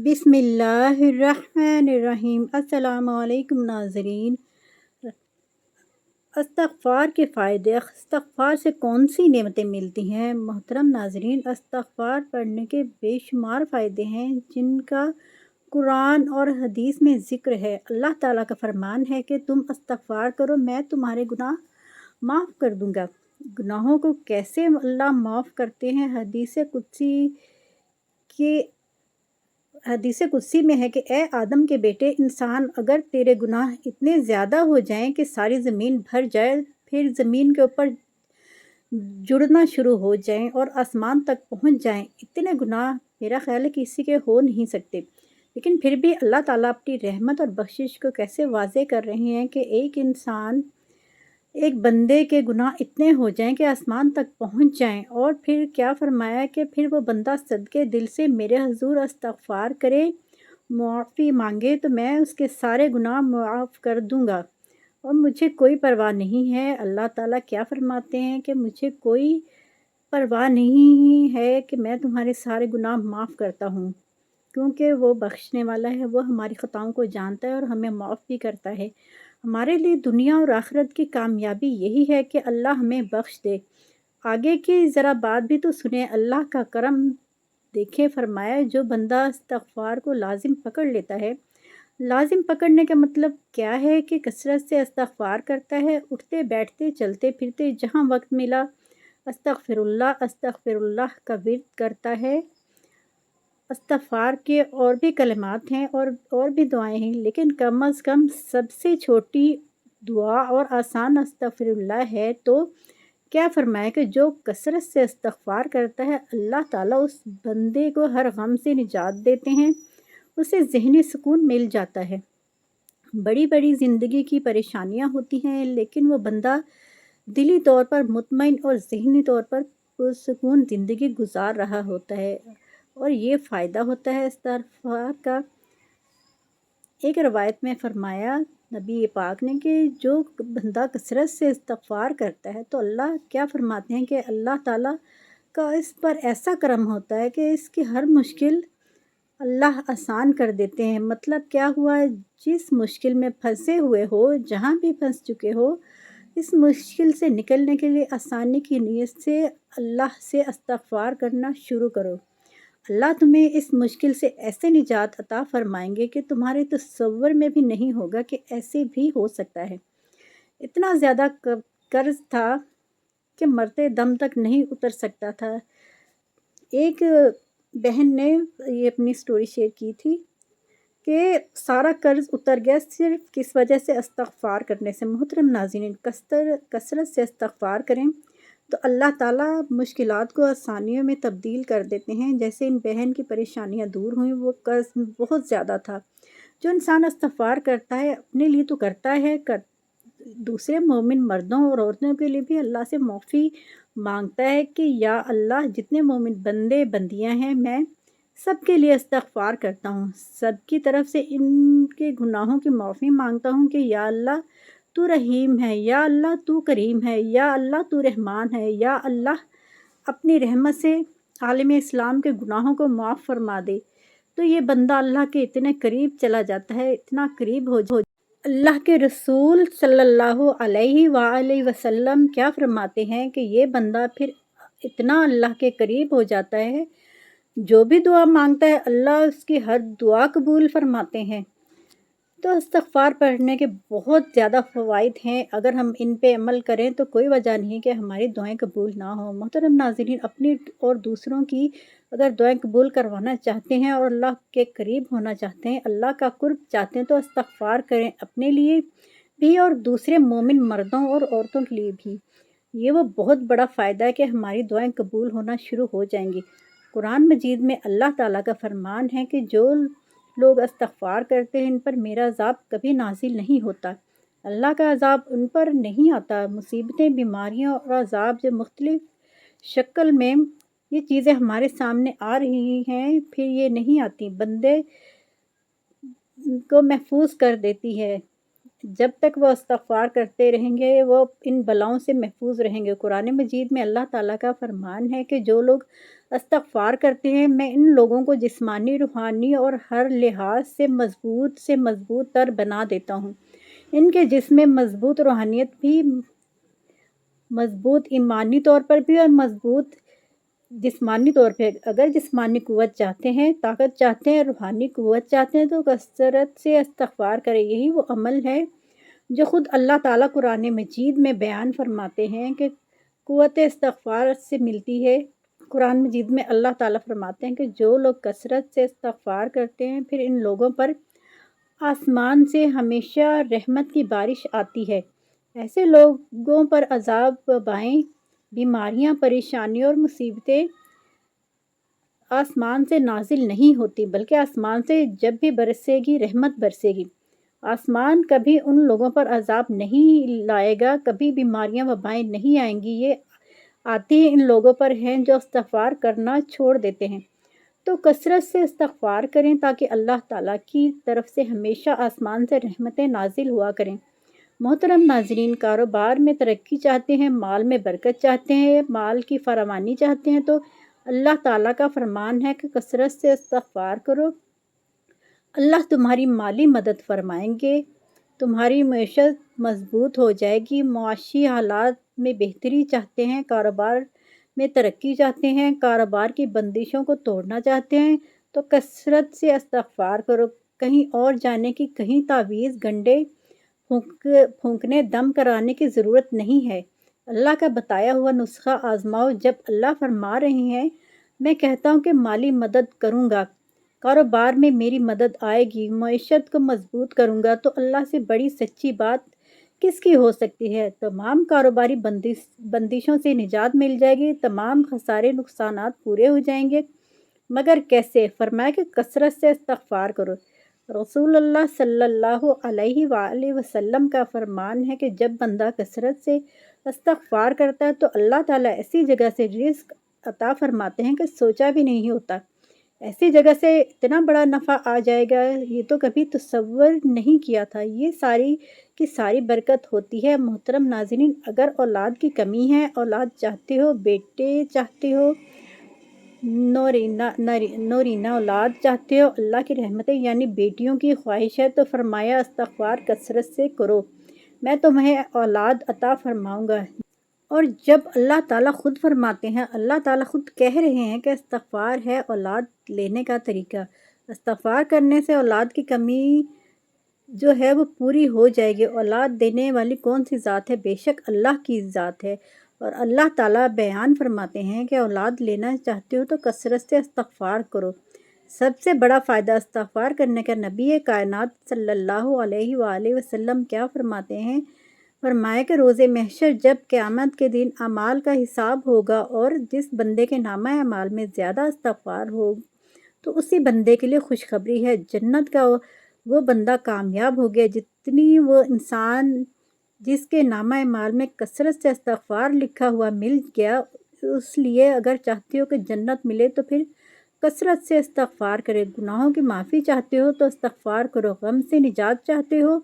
بسم اللہ الرحمن الرحیم۔ السلام علیکم ناظرین۔ استغفار کے فائدے، استغفار سے کون سی نعمتیں ملتی ہیں؟ محترم ناظرین، استغفار پڑھنے کے بے شمار فائدے ہیں جن کا قرآن اور حدیث میں ذکر ہے۔ اللہ تعالیٰ کا فرمان ہے کہ تم استغفار کرو، میں تمہارے گناہ معاف کر دوں گا۔ گناہوں کو کیسے اللہ معاف کرتے ہیں؟ حدیث قدسی میں ہے کہ اے آدم کے بیٹے انسان، اگر تیرے گناہ اتنے زیادہ ہو جائیں کہ ساری زمین بھر جائے، پھر زمین کے اوپر جڑنا شروع ہو جائیں اور آسمان تک پہنچ جائیں، اتنے گناہ میرا خیال ہے کسی کے ہو نہیں سکتے، لیکن پھر بھی اللہ تعالیٰ اپنی رحمت اور بخشش کو کیسے واضح کر رہے ہیں کہ ایک بندے کے گناہ اتنے ہو جائیں کہ آسمان تک پہنچ جائیں، اور پھر کیا فرمایا کہ پھر وہ بندہ صدقے دل سے میرے حضور استغفار کرے، معافی مانگے تو میں اس کے سارے گناہ معاف کر دوں گا اور مجھے کوئی پرواہ نہیں ہے۔ اللہ تعالیٰ کیا فرماتے ہیں کہ مجھے کوئی پرواہ نہیں ہے کہ میں تمہارے سارے گناہ معاف کرتا ہوں، کیونکہ وہ بخشنے والا ہے، وہ ہماری خطاؤں کو جانتا ہے اور ہمیں معاف بھی کرتا ہے۔ ہمارے لیے دنیا اور آخرت کی کامیابی یہی ہے کہ اللہ ہمیں بخش دے۔ آگے کی ذرا بات بھی تو سنیں، اللہ کا کرم دیکھیں۔ فرمایا جو بندہ استغفار کو لازم پکڑ لیتا ہے، لازم پکڑنے کا مطلب کیا ہے کہ کثرت سے استغفار کرتا ہے، اٹھتے بیٹھتے چلتے پھرتے جہاں وقت ملا استغفر اللہ کا ورد کرتا ہے۔ استغفار کے اور بھی کلمات ہیں اور بھی دعائیں ہیں، لیکن کم از کم سب سے چھوٹی دعا اور آسان استغفر اللہ ہے۔ تو کیا فرمایا کہ جو کثرت سے استغفار کرتا ہے، اللہ تعالیٰ اس بندے کو ہر غم سے نجات دیتے ہیں، اسے ذہنی سکون مل جاتا ہے۔ بڑی بڑی زندگی کی پریشانیاں ہوتی ہیں، لیکن وہ بندہ دلی طور پر مطمئن اور ذہنی طور پر پرسکون زندگی گزار رہا ہوتا ہے، اور یہ فائدہ ہوتا ہے استغفار کا۔ ایک روایت میں فرمایا نبی پاک نے کہ جو بندہ کثرت سے استغفار کرتا ہے تو اللہ کیا فرماتے ہیں کہ اللہ تعالیٰ کا اس پر ایسا کرم ہوتا ہے کہ اس کی ہر مشکل اللہ آسان کر دیتے ہیں۔ مطلب کیا ہوا؟ جس مشکل میں پھنسے ہوئے ہو، جہاں بھی پھنس چکے ہو، اس مشکل سے نکلنے کے لیے آسانی کی نیت سے اللہ سے استغفار کرنا شروع کرو۔ اللہ تمہیں اس مشکل سے ایسے نجات عطا فرمائیں گے کہ تمہارے تصور میں بھی نہیں ہوگا کہ ایسے بھی ہو سکتا ہے۔ اتنا زیادہ قرض تھا کہ مرتے دم تک نہیں اتر سکتا تھا۔ ایک بہن نے یہ اپنی سٹوری شیئر کی تھی کہ سارا قرض اتر گیا صرف کس وجہ سے؟ استغفار کرنے سے۔ محترم ناظرین، کثرت سے استغفار کریں تو اللہ تعالیٰ مشکلات کو آسانیوں میں تبدیل کر دیتے ہیں۔ جیسے ان بہن کی پریشانیاں دور ہوئیں، وہ قرض بہت زیادہ تھا۔ جو انسان استغفار کرتا ہے اپنے لیے تو کرتا ہے، دوسرے مومن مردوں اور عورتوں کے لیے بھی اللہ سے معافی مانگتا ہے کہ یا اللہ جتنے مومن بندے بندیاں ہیں میں سب کے لیے استغفار کرتا ہوں، سب کی طرف سے ان کے گناہوں کی معافی مانگتا ہوں کہ یا اللہ تو رحیم ہے، یا اللہ تو کریم ہے، یا اللہ تو رحمان ہے، یا اللہ اپنی رحمت سے عالم اسلام کے گناہوں کو معاف فرما دے۔ تو یہ بندہ اللہ کے اتنے قریب چلا جاتا ہے، اتنا قریب ہو اللہ کے رسول صلی اللہ علیہ وآلہ وسلم کیا فرماتے ہیں کہ یہ بندہ پھر اتنا اللہ کے قریب ہو جاتا ہے، جو بھی دعا مانگتا ہے اللہ اس کی ہر دعا قبول فرماتے ہیں۔ تو استغفار پڑھنے کے بہت زیادہ فوائد ہیں، اگر ہم ان پہ عمل کریں تو کوئی وجہ نہیں کہ ہماری دعائیں قبول نہ ہوں۔ محترم ناظرین، اپنی اور دوسروں کی اگر دعائیں قبول کروانا چاہتے ہیں اور اللہ کے قریب ہونا چاہتے ہیں، اللہ کا قرب چاہتے ہیں، تو استغفار کریں، اپنے لیے بھی اور دوسرے مومن مردوں اور عورتوں کے لیے بھی۔ یہ وہ بہت بڑا فائدہ ہے کہ ہماری دعائیں قبول ہونا شروع ہو جائیں گی۔ قرآن مجید میں اللہ تعالیٰ کا فرمان ہے کہ جو لوگ استغفار کرتے ہیں ان پر میرا عذاب کبھی نازل نہیں ہوتا۔ اللہ کا عذاب ان پر نہیں آتا۔ مصیبتیں، بیماریاں اور عذاب جو مختلف شکل میں یہ چیزیں ہمارے سامنے آ رہی ہیں، پھر یہ نہیں آتی، بندے کو محفوظ کر دیتی ہے۔ جب تک وہ استغفار کرتے رہیں گے وہ ان بلاؤں سے محفوظ رہیں گے۔ قرآن مجید میں اللہ تعالیٰ کا فرمان ہے کہ جو لوگ استغفار کرتے ہیں، میں ان لوگوں کو جسمانی، روحانی اور ہر لحاظ سے مضبوط تر بنا دیتا ہوں۔ ان کے جسم میں مضبوط روحانیت بھی، مضبوط ایمانی طور پر بھی اور مضبوط جسمانی طور پہ۔ اگر جسمانی قوت چاہتے ہیں، طاقت چاہتے ہیں، روحانی قوت چاہتے ہیں تو کثرت سے استغفار کریں۔ یہی وہ عمل ہے جو خود اللہ تعالیٰ قرآن مجید میں بیان فرماتے ہیں کہ قوت استغفار سے ملتی ہے۔ قرآن مجید میں اللہ تعالیٰ فرماتے ہیں کہ جو لوگ کثرت سے استغفار کرتے ہیں پھر ان لوگوں پر آسمان سے ہمیشہ رحمت کی بارش آتی ہے۔ ایسے لوگوں پر عذاب، وبائیں، بیماریاں، پریشانیاں اور مصیبتیں آسمان سے نازل نہیں ہوتی، بلکہ آسمان سے جب بھی برسے گی رحمت برسے گی۔ آسمان کبھی ان لوگوں پر عذاب نہیں لائے گا، کبھی بیماریاں، وبائیں نہیں آئیں گی۔ یہ آتی ان لوگوں پر ہیں جو استغفار کرنا چھوڑ دیتے ہیں۔ تو کثرت سے استغفار کریں تاکہ اللہ تعالیٰ کی طرف سے ہمیشہ آسمان سے رحمتیں نازل ہوا کریں۔ محترم ناظرین، کاروبار میں ترقی چاہتے ہیں، مال میں برکت چاہتے ہیں، مال کی فراوانی چاہتے ہیں تو اللہ تعالیٰ کا فرمان ہے کہ کثرت سے استغفار کرو۔ اللہ تمہاری مالی مدد فرمائیں گے، تمہاری معیشت مضبوط ہو جائے گی۔ معاشی حالات میں بہتری چاہتے ہیں، کاروبار میں ترقی چاہتے ہیں، کاروبار کی بندشوں کو توڑنا چاہتے ہیں تو کثرت سے استغفار کرو۔ کہیں اور جانے کی، کہیں تعویذ، گنڈے پھونکنے، دم کرانے کی ضرورت نہیں ہے۔ اللہ کا بتایا ہوا نسخہ آزماؤ۔ جب اللہ فرما رہے ہیں میں کہتا ہوں کہ مالی مدد کروں گا، کاروبار میں میری مدد آئے گی، معیشت کو مضبوط کروں گا، تو اللہ سے بڑی سچی بات کس کی ہو سکتی ہے؟ تمام کاروباری بندشوں سے نجات مل جائے گی، تمام خسارے، نقصانات پورے ہو جائیں گے۔ مگر کیسے؟ فرمایا کہ کثرت سے استغفار کرو۔ رسول اللہ صلی اللہ علیہ وآلہ وسلم کا فرمان ہے کہ جب بندہ کثرت سے استغفار کرتا ہے تو اللہ تعالیٰ ایسی جگہ سے رزق عطا فرماتے ہیں کہ سوچا بھی نہیں ہوتا۔ ایسی جگہ سے اتنا بڑا نفع آ جائے گا، یہ تو کبھی تصور نہیں کیا تھا۔ یہ ساری کی ساری برکت ہوتی ہے۔ محترم ناظرین، اگر اولاد کی کمی ہے، اولاد چاہتے ہو، بیٹے چاہتے ہو، نورینہ اولاد چاہتے ہو، اللہ کی رحمتیں یعنی بیٹیوں کی خواہش ہے تو فرمایا استغفار کثرت سے کرو، میں تمہیں اولاد عطا فرماؤں گا۔ اور جب اللہ تعالیٰ خود فرماتے ہیں، اللہ تعالیٰ خود کہہ رہے ہیں کہ استغفار ہے اولاد لینے کا طریقہ، استغفار کرنے سے اولاد کی کمی جو ہے وہ پوری ہو جائے گی۔ اولاد دینے والی کون سی ذات ہے؟ بے شک اللہ کی ذات ہے۔ اور اللہ تعالیٰ بیان فرماتے ہیں کہ اولاد لینا چاہتے ہو تو کثرت سے استغفار کرو۔ سب سے بڑا فائدہ استغفار کرنے کا نبی کائنات صلی اللہ علیہ وآلہ وسلم کیا فرماتے ہیں؟ فرمایا کہ روز محشر جب قیامت کے دن اعمال کا حساب ہوگا اور جس بندے کے نامہ اعمال میں زیادہ استغفار ہو تو اسی بندے کے لیے خوشخبری ہے، جنت کا وہ بندہ کامیاب ہو گیا۔ جتنی وہ انسان جس کے نامہ اعمال میں کثرت سے استغفار لکھا ہوا مل گیا، اس لیے اگر چاہتے ہو کہ جنت ملے تو پھر کثرت سے استغفار کرے۔ گناہوں کی معافی چاہتے ہو تو استغفار کرو، غم سے نجات چاہتے ہو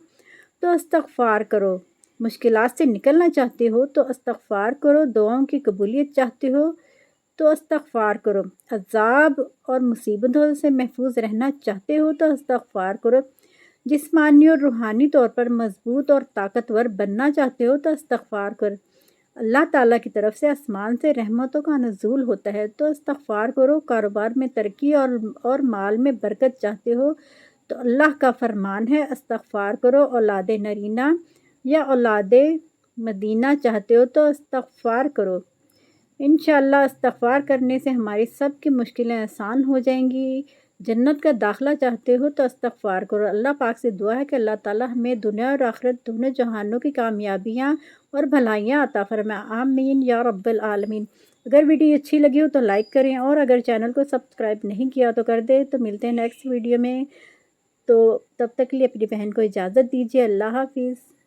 تو استغفار کرو، مشکلات سے نکلنا چاہتے ہو تو استغفار کرو، دعاؤں کی قبولیت چاہتے ہو تو استغفار کرو، عذاب اور مصیبتوں سے محفوظ رہنا چاہتے ہو تو استغفار کرو، جسمانی اور روحانی طور پر مضبوط اور طاقتور بننا چاہتے ہو تو استغفار کرو، اللہ تعالیٰ کی طرف سے آسمان سے رحمتوں کا نزول ہوتا ہے تو استغفار کرو، کاروبار میں ترقی اور مال میں برکت چاہتے ہو تو اللہ کا فرمان ہے استغفار کرو، اولاد نرینہ یا اولاد مدینہ چاہتے ہو تو استغفار کرو۔ انشاءاللہ استغفار کرنے سے ہماری سب کی مشکلیں آسان ہو جائیں گی۔ جنت کا داخلہ چاہتے ہو تو استغفار کرو۔ اللہ پاک سے دعا ہے کہ اللہ تعالیٰ ہمیں دنیا اور آخرت دونوں جہانوں کی کامیابیاں اور بھلائیاں عطا فرمائے، آمین یا رب العالمین۔ اگر ویڈیو اچھی لگی ہو تو لائک کریں اور اگر چینل کو سبسکرائب نہیں کیا تو کر دیں۔ تو ملتے ہیں نیکسٹ ویڈیو میں، تو تب تک کے لیے اپنی بہن کو اجازت دیجیے۔ اللہ حافظ۔